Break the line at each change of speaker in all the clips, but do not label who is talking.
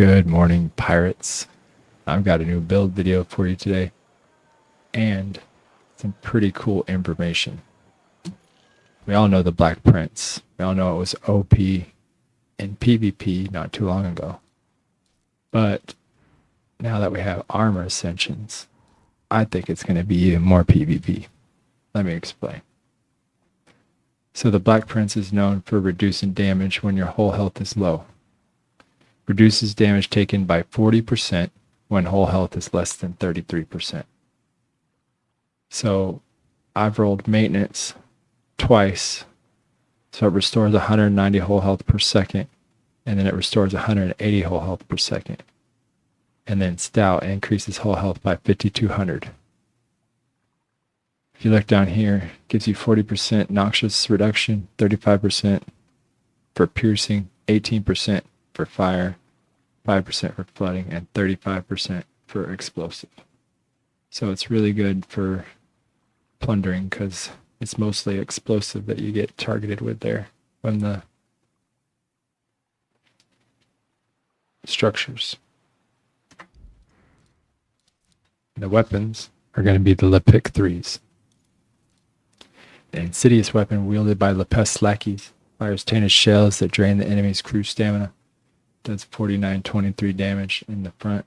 Good morning, pirates. I've got a new build video for you today and some pretty cool information. We all know the Black Prince. We all know it was OP in PvP not too long ago. But now that we have armor ascensions, I think it's going to be even more PvP. Let me explain. So the Black Prince is known for reducing damage when your whole health is low. Reduces damage taken by 40% when whole health is less than 33%. So I've rolled maintenance twice. So it restores 190 whole health per second, and then it restores 180 whole health per second. And then stout increases whole health by 5,200. If you look down here, it gives you 40% noxious reduction, 35% for piercing, 18% for fire, 5% for flooding, and 35% for explosive. So it's really good for plundering because it's mostly explosive that you get targeted with there from the structures. The weapons are going to be the Pique 3s. The insidious weapon wielded by Lepest lackeys fires tainted shells that drain the enemy's crew stamina. Does 49-23 damage in the front.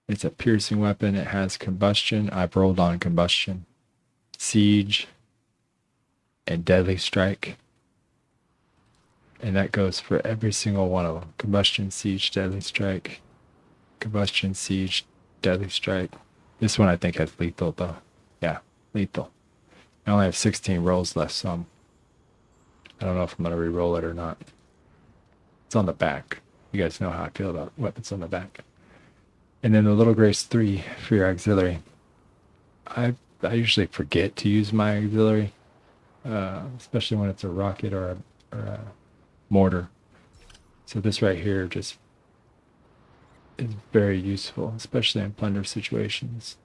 It's a piercing weapon. It has combustion. I've rolled on combustion, siege, and deadly strike. And that goes for every single one of them. Combustion, siege, deadly strike. Combustion, siege, deadly strike. This one I think has lethal though. Yeah, lethal. I only have 16 rolls left, so I don't know if I'm going to re-roll it or not. It's on the back. You guys know how I feel about weapons on the back. And then the Little Grace 3 for your auxiliary. I usually forget to use my auxiliary, especially when it's a rocket or a mortar. So this right here just is very useful, especially in plunder situations.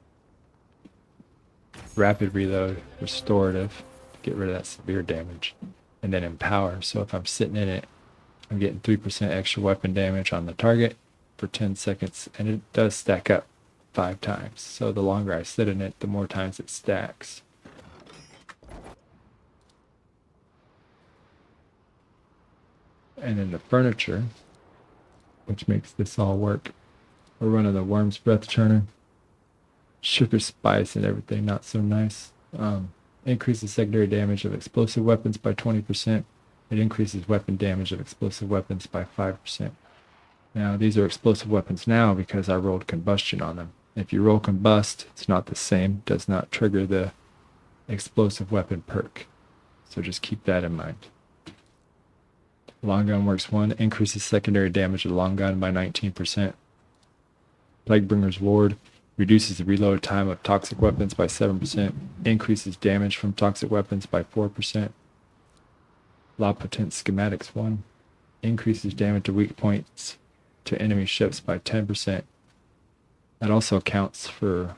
Rapid reload, restorative, get rid of that severe damage, and then empower. So if I'm sitting in it, I'm getting 3% extra weapon damage on the target for 10 seconds, and it does stack up 5 times. So the longer I sit in it, the more times it stacks. And then the furniture, which makes this all work. We're running the Worm's Breath Churner. Sugar spice and everything, not so nice. Increases secondary damage of explosive weapons by 20%. It increases weapon damage of explosive weapons by 5%. Now, these are explosive weapons now because I rolled combustion on them. If you roll combust, it's not the same. It does not trigger the explosive weapon perk. So just keep that in mind. Long gun works 1, increases secondary damage of the long gun by 19%. Plaguebringer's Ward reduces the reload time of toxic weapons by 7%, increases damage from toxic weapons by 4%. La Potent Schematics 1 increases damage to weak points to enemy ships by 10%. That also counts for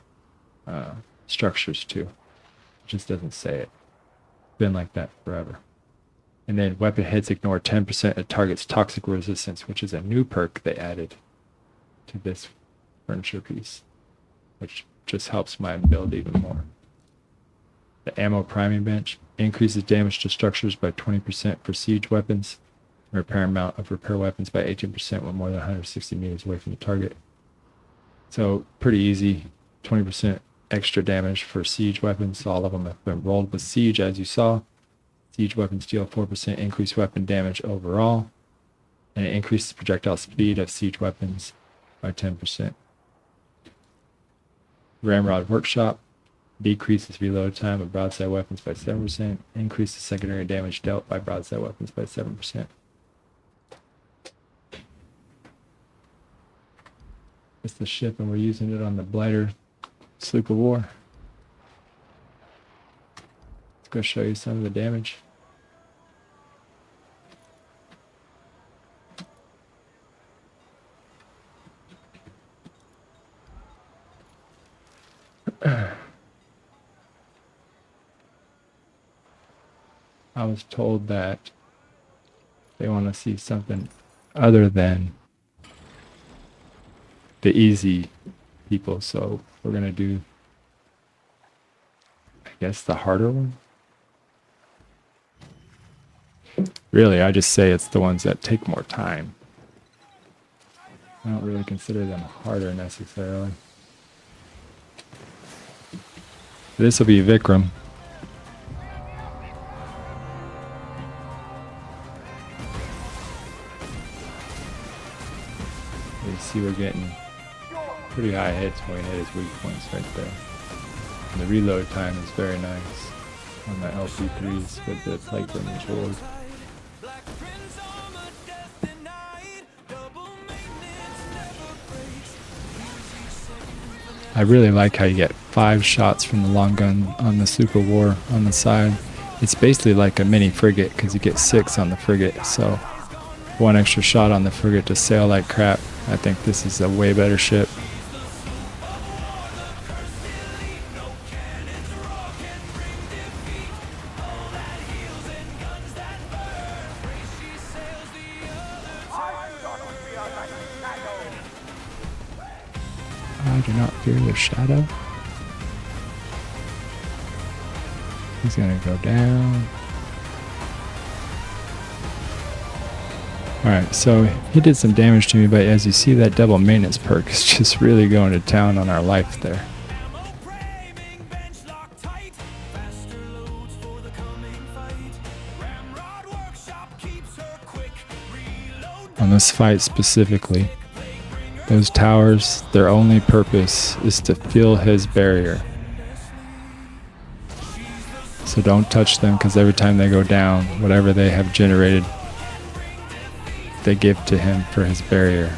structures too. It just doesn't say it. It's been like that forever. And then weapon hits ignore 10% of target's toxic resistance, which is a new perk they added to this furniture piece, which just helps my build even more. The ammo priming bench increases damage to structures by 20% for siege weapons. Repair amount of repair weapons by 18% when more than 160 meters away from the target. So pretty easy. 20% extra damage for siege weapons. All of them have been rolled with siege, as you saw. Siege weapons deal 4% increased weapon damage overall, and it increases projectile speed of siege weapons by 10%. Ramrod Workshop decreases reload time of broadside weapons by 7%, increases secondary damage dealt by broadside weapons by 7%. It's the ship, and we're using it on the Blighter Sloop of War. Let's go show you some of the damage. I was told that they want to see something other than the easy people. So we're gonna do, I guess, the harder one. Really, I just say it's the ones that take more time. I don't really consider them harder necessarily. This will be Vikram. You see we're getting pretty high hits when we hit his weak points right there. And the reload time is very nice on the LP3s with the plague damage hold. I really like how you get 5 shots from the long gun on the Sloop of War on the side. It's basically like a mini frigate because you get 6 on the frigate, so 1 extra shot on the frigate to sail like crap. I think this is a way better ship. I do not fear the shadow. He's gonna go down. Alright, so he did some damage to me, but as you see, that double maintenance perk is just really going to town on our life there. On this fight specifically, those towers, their only purpose is to fill his barrier. So don't touch them, because every time they go down, whatever they have generated, they give to him for his barrier.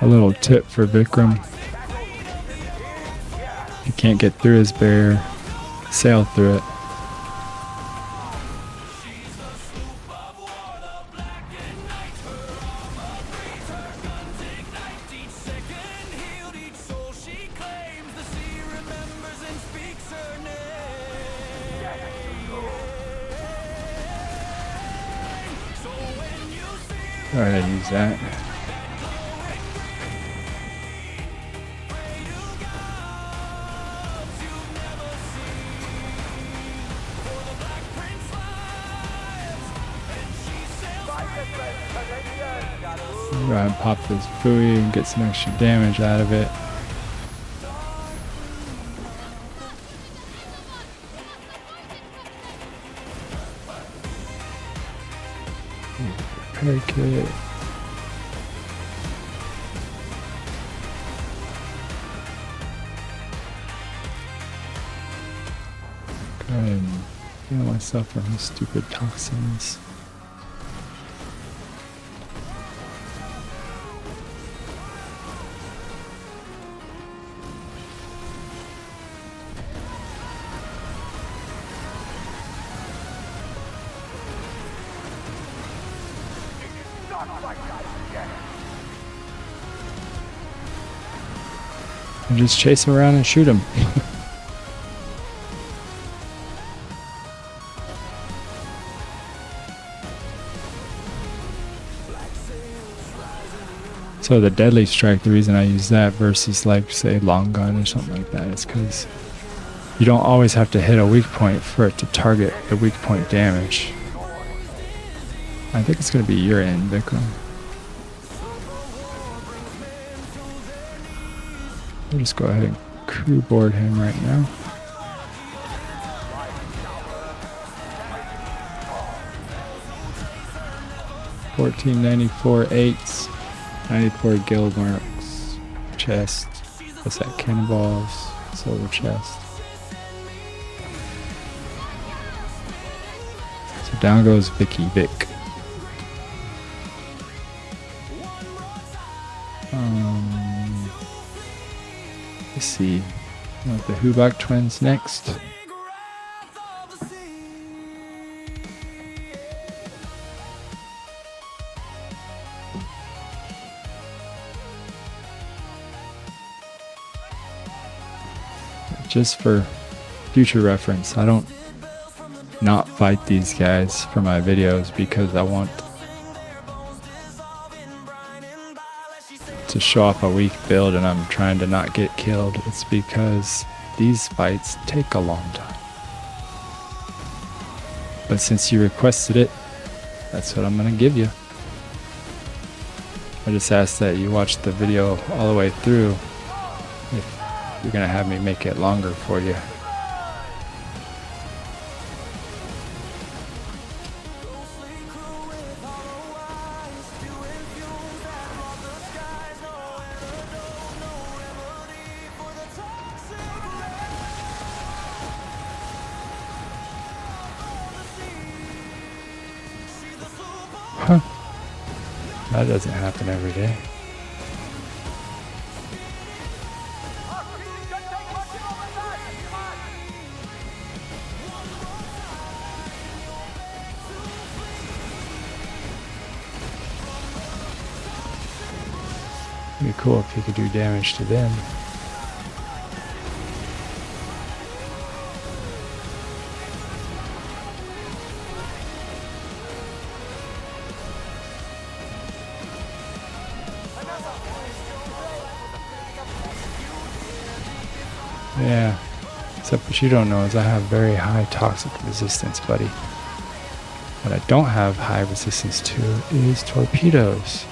A little tip for Vikram: if you can't get through his barrier, sail through it. Alright, I use that. Go ahead and pop this buoy and get some extra damage out of it. Repair kit. Go ahead and heal myself from these stupid toxins. And just chase him around and shoot him. So the deadly strike, the reason I use that versus like say long gun or something like that is because you don't always have to hit a weak point for it to target the weak point damage. I think it's going to be your end, Vikram. We'll just go ahead and crew board him right now. 1494 eights, 94 guild marks, chest. What's that? Cannonballs, silver chest. So down goes Vic. Let's see. Want the Hubac twins next. Just for future reference, I don't not fight these guys for my videos because I want to show off a weak build and I'm trying to not get killed. It's because these fights take a long time. But since you requested it, that's what I'm gonna give you. I just ask that you watch the video all the way through if you're gonna have me make it longer for you. Huh. That doesn't happen every day. It'd be cool if you could do damage to them. Yeah, except what you don't know is I have very high toxic resistance, buddy. What I don't have high resistance to is torpedoes.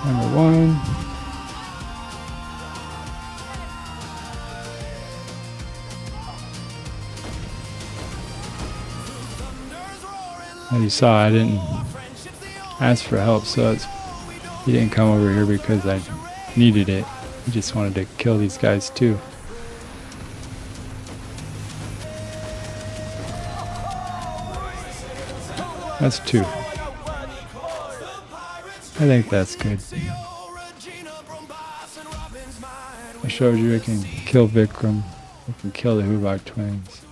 Number one. As you saw, I didn't ask for help, so he didn't come over here because I needed it. He just wanted to kill these guys too. That's 2. I think that's good. I showed you I can kill Vikram. I can kill the Hubac twins.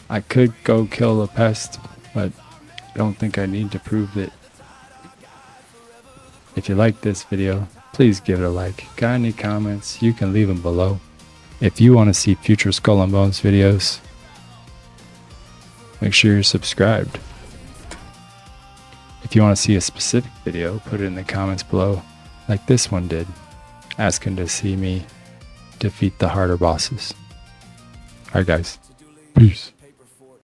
I could go kill the pest, but I don't think I need to prove it. If you like this video, please give it a like. Got any comments, you can leave them below. If you want to see future Skull and Bones videos, make sure you're subscribed. If you want to see a specific video, put it in the comments below, like this one did, asking to see me defeat the harder bosses. Alright guys, peace.